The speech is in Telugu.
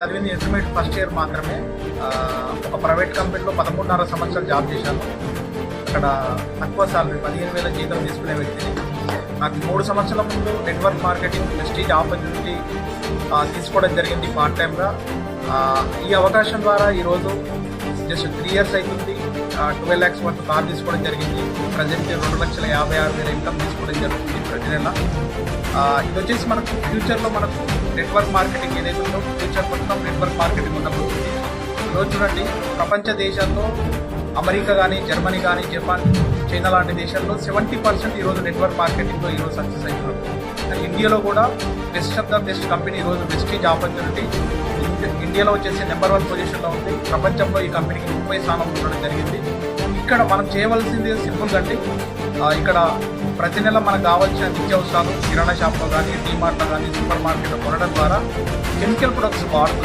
చదివింది ఇంటర్మీడియట్ ఫస్ట్ ఇయర్ మాత్రమే. ఒక ప్రైవేట్ కంపెనీలో 13.5 సంవత్సరాలు జాబ్ చేశాను. అక్కడ తక్కువ సాలరీ 15,000 జీతం తీసుకునే వ్యక్తిని. నాకు 3 సంవత్సరాల ముందు నెట్వర్క్ మార్కెటింగ్ ప్రెస్టీజ్ ఆపర్చునిటీ తీసుకోవడం జరిగింది పార్ట్ టైమ్గా. ఈ అవకాశం ద్వారా ఈరోజు జస్ట్ 3 ఇయర్స్ అవుతుంది. 12 lakhs వరకు కార్ తీసుకోవడం జరిగింది. ప్రజెంట్ 2,56,000 ఇన్కమ్ తీసుకోవడం జరుగుతుంది ప్రతి నెల. ఇది వచ్చేసి మనకు ఫ్యూచర్లో మనకు నెట్వర్క్ మార్కెటింగ్ ఏదైతే ఉందో ఫ్యూచర్ మొత్తం నెట్వర్క్ మార్కెటింగ్ ఉన్నప్పుడు ఈరోజు చూడండి, ప్రపంచ దేశాల్లో అమెరికా కానీ, జర్మనీ కానీ, జపాన్, చైనా లాంటి దేశాల్లో 70% ఈరోజు నెట్వర్క్ మార్కెటింగ్లో ఈరోజు సక్సెస్ అవుతున్నారు. కానీ ఇండియాలో కూడా best of the best company ఈరోజు ప్రెస్టీజ్ ఆపర్చునిటీ ఇండియాలో వచ్చేసి నెంబర్ 1 పొజిషన్లో ఉంది. ప్రపంచంలో ఈ కంపెనీకి 30 స్థానం ఉండడం జరిగింది. ఇక్కడ మనం చేయవలసింది సింపుల్గా అండి, ఇక్కడ ప్రతి నెల మనకు కావాల్సిన నిత్యావసరాలు కిరాణా షాప్లో కానీ, డీమార్ట్లో కానీ, సూపర్ మార్కెట్లో కొనడం ద్వారా కెమికల్ ప్రొడక్ట్స్ వాడుతున్నాం.